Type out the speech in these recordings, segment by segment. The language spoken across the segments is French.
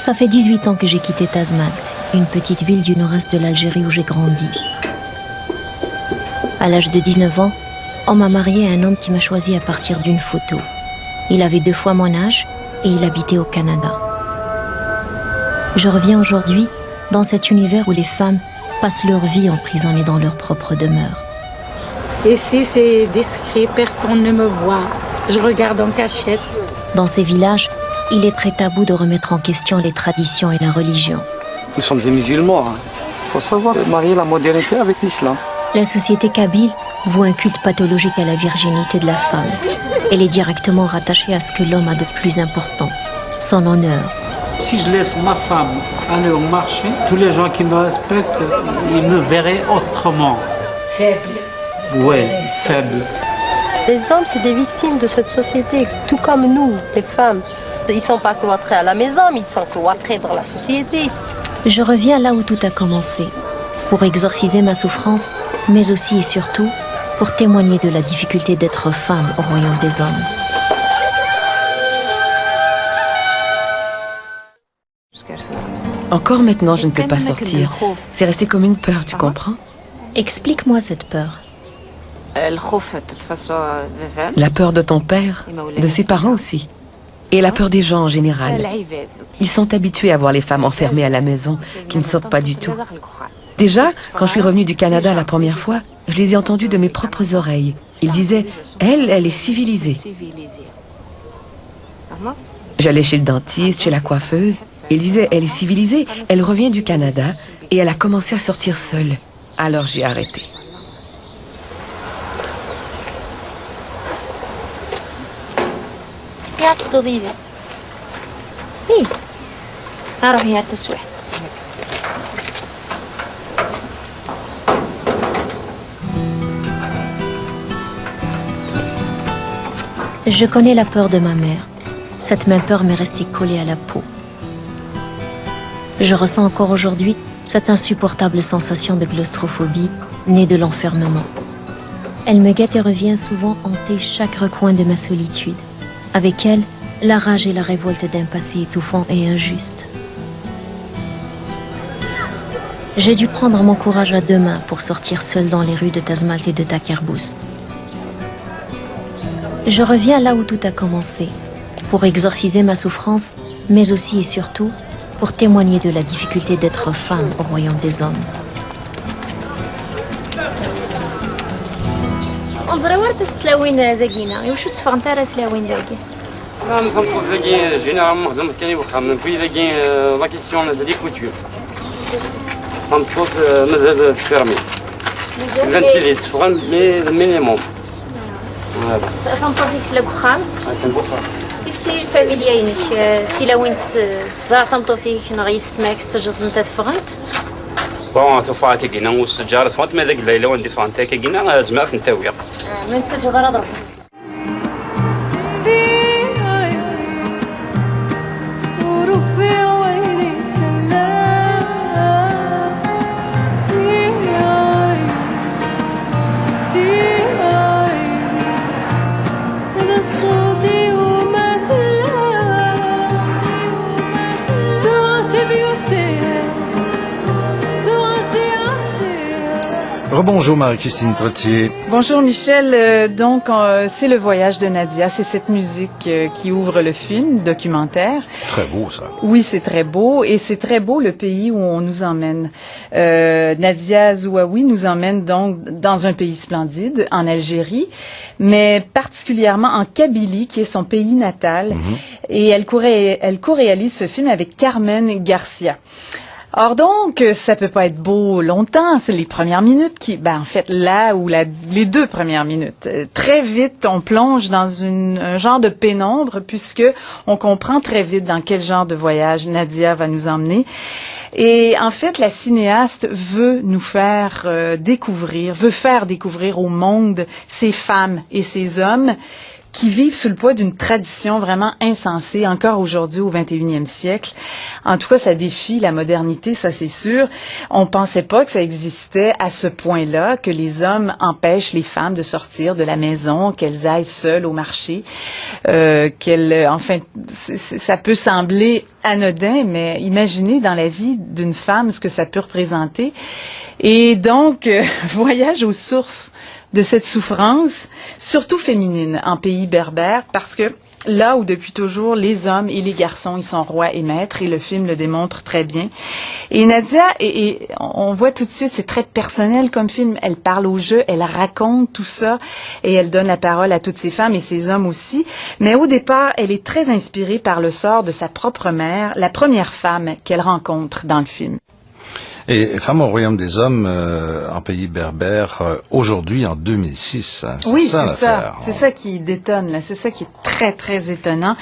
Ça fait 18 ans que j'ai quitté Tazmalt, une petite ville du nord-est de l'Algérie où j'ai grandi. À l'âge de 19 ans, on m'a mariée à un homme qui m'a choisi à partir d'une photo. Il avait 2 fois mon âge et il habitait au Canada. Je reviens aujourd'hui dans cet univers où les femmes passent leur vie emprisonnées dans leur propre demeure. Ici, c'est discret, personne ne me voit. Je regarde en cachette. Dans ces villages, il est très tabou de remettre en question les traditions et la religion. Nous sommes des musulmans. Il faut savoir marier la modernité avec l'islam. La société kabyle voue un culte pathologique à la virginité de la femme. Elle est directement rattachée à ce que l'homme a de plus important, son honneur. Si je laisse ma femme aller au marché, tous les gens qui me respectent, ils me verraient autrement. Faible. Oui, faible. Les hommes, c'est des victimes de cette société, tout comme nous, les femmes. Ils ne sont pas cloîtrés à la maison, mais ils sont cloîtrés dans la société. Je reviens là où tout a commencé, pour exorciser ma souffrance, mais aussi et surtout pour témoigner de la difficulté d'être femme au royaume des hommes. Encore maintenant, je ne peux pas sortir. C'est resté comme une peur, tu comprends? Explique-moi cette peur. La peur de ton père, de ses parents aussi. Et la peur des gens en général. Ils sont habitués à voir les femmes enfermées à la maison, qui ne sortent pas du tout. Déjà, quand je suis revenue du Canada la première fois, je les ai entendus de mes propres oreilles. Ils disaient, elle est civilisée. J'allais chez le dentiste, chez la coiffeuse. Ils disaient, elle est civilisée, elle revient du Canada et elle a commencé à sortir seule. Alors j'ai arrêté. Je connais la peur de ma mère. Cette même peur m'est restée collée à la peau. Je ressens encore aujourd'hui cette insupportable sensation de claustrophobie née de l'enfermement. Elle me guette et revient souvent hanter chaque recoin de ma solitude. Avec elle, la rage et la révolte d'un passé étouffant et injuste. J'ai dû prendre mon courage à 2 mains pour sortir seule dans les rues de Tazmalt et de Takerboust. Je reviens là où tout a commencé, pour exorciser ma souffrance, mais aussi et surtout pour témoigner de la difficulté d'être femme au royaume des hommes. كتي الفاميليا ينك سيلا وين زعتم توتيك نغيست ماك تجد انت تفغنت بون توفا كينا وسجارة فونت ماذا قال لي وين ديفانت كينا زمات نتاويا من تجد رضرب Rebonjour Marie-Christine Trottier. Bonjour Michel. C'est le voyage de Nadia. C'est cette musique qui ouvre le film documentaire. Très beau ça. Oui, c'est très beau et c'est très beau le pays où on nous emmène. Nadia Zouaoui nous emmène donc dans un pays splendide, en Algérie, mais particulièrement en Kabylie, qui est son pays natal. Et elle co-réalise ce film avec Carmen Garcia. Or donc, ça peut pas être beau longtemps, c'est les premières minutes en fait, les 2 premières minutes. Très vite, on plonge dans un genre de pénombre puisque on comprend très vite dans quel genre de voyage Nadia va nous emmener. Et en fait, la cinéaste veut faire découvrir au monde ces femmes et ces hommes qui vivent sous le poids d'une tradition vraiment insensée, encore aujourd'hui au 21e siècle. En tout cas, ça défie la modernité, ça c'est sûr. On pensait pas que ça existait à ce point-là, que les hommes empêchent les femmes de sortir de la maison, qu'elles aillent seules au marché, ça peut sembler anodin, mais imaginez dans la vie d'une femme ce que ça peut représenter. Et donc, voyage aux sources de cette souffrance, surtout féminine, en pays berbère, parce que là où depuis toujours les hommes et les garçons ils sont rois et maîtres, et le film le démontre très bien. Et Nadia, et on voit tout de suite, c'est très personnel comme film, elle parle au jeu, elle raconte tout ça, et elle donne la parole à toutes ces femmes et ces hommes aussi. Mais au départ, elle est très inspirée par le sort de sa propre mère, la première femme qu'elle rencontre dans le film. Et Femmes au royaume des hommes en pays berbère aujourd'hui en 2006. Hein, oui, c'est ça. C'est ça qui détonne là. C'est ça qui est très très étonnant.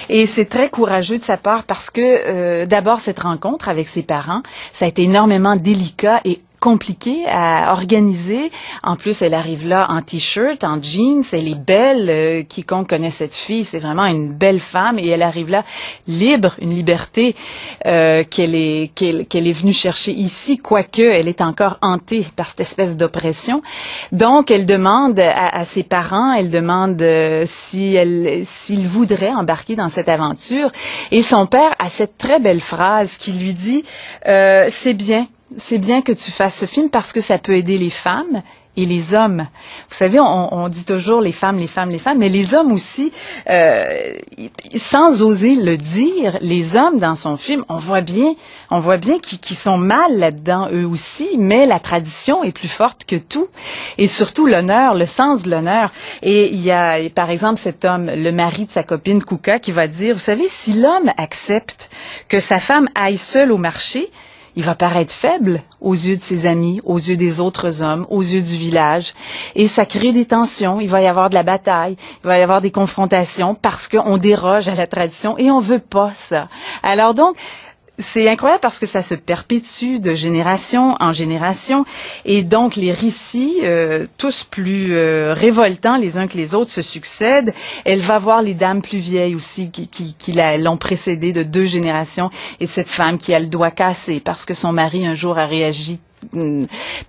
Et c'est très courageux de sa part parce que d'abord cette rencontre avec ses parents, ça a été énormément délicat et compliqué à organiser. En plus, elle arrive là en t-shirt, en jeans. Elle est belle. Quiconque connaît cette fille, c'est vraiment une belle femme. Et elle arrive là libre, une liberté qu'elle est venue chercher ici, quoique elle est encore hantée par cette espèce d'oppression. Donc, elle demande à ses parents, elle demande s'ils voudraient embarquer dans cette aventure. Et son père a cette très belle phrase qui lui dit c'est bien que tu fasses ce film parce que ça peut aider les femmes et les hommes. Vous savez, on dit toujours les femmes, mais les hommes aussi, sans oser le dire, les hommes dans son film, on voit bien qu'ils sont mal là-dedans eux aussi, mais la tradition est plus forte que tout. Et surtout l'honneur, le sens de l'honneur. Et il y a, par exemple, cet homme, le mari de sa copine Kuka, qui va dire, vous savez, si l'homme accepte que sa femme aille seule au marché, il va paraître faible aux yeux de ses amis, aux yeux des autres hommes, aux yeux du village. Et ça crée des tensions. Il va y avoir de la bataille. Il va y avoir des confrontations parce qu'on déroge à la tradition et on veut pas ça. Alors donc, c'est incroyable parce que ça se perpétue de génération en génération et donc les récits, tous plus révoltants les uns que les autres, se succèdent. Elle va voir les dames plus vieilles aussi qui l'ont précédée de 2 générations et cette femme qui a le doigt cassé parce que son mari un jour a réagi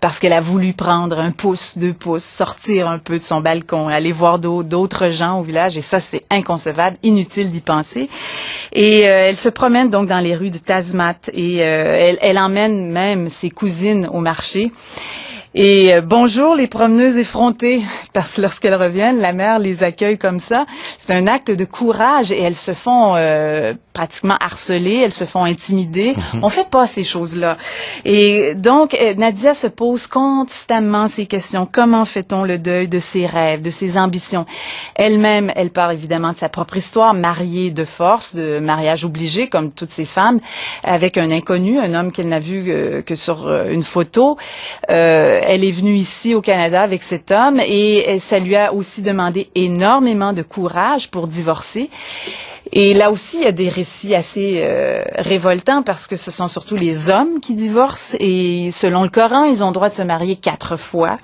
parce qu'elle a voulu prendre 1 pouce, 2 pouces, sortir un peu de son balcon, aller voir d'autres gens au village, et ça, c'est inconcevable, inutile d'y penser. Et elle se promène donc dans les rues de Tazmat, et elle emmène même ses cousines au marché. Et bonjour les promeneuses effrontées, parce que lorsqu'elles reviennent, la mère les accueille comme ça. C'est un acte de courage et elles se font pratiquement harceler, elles se font intimider. On fait pas ces choses-là. Et donc, Nadia se pose constamment ces questions. Comment fait-on le deuil de ses rêves, de ses ambitions? Elle-même, elle part évidemment de sa propre histoire, mariée de force, de mariage obligé, comme toutes ces femmes, avec un inconnu, un homme qu'elle n'a vu que sur une photo. Elle est venue ici au Canada avec cet homme et ça lui a aussi demandé énormément de courage pour divorcer. Et là aussi, il y a des récits assez révoltants parce que ce sont surtout les hommes qui divorcent et selon le Coran, ils ont le droit de se marier 4 fois.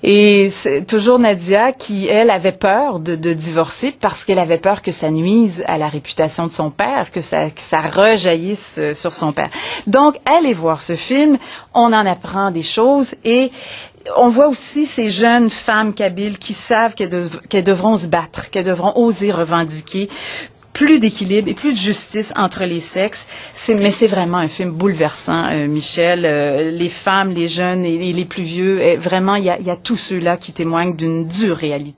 Et c'est toujours Nadia qui, elle, avait peur de divorcer parce qu'elle avait peur que ça nuise à la réputation de son père, que ça rejaillisse sur son père. Donc, allez voir ce film, on en apprend des choses et on voit aussi ces jeunes femmes kabyles qui savent qu'elles devront se battre, qu'elles devront oser revendiquer plus d'équilibre et plus de justice entre les sexes. Mais c'est vraiment un film bouleversant, Michel. Les femmes, les jeunes et les plus vieux, vraiment, il y a tous ceux-là qui témoignent d'une dure réalité.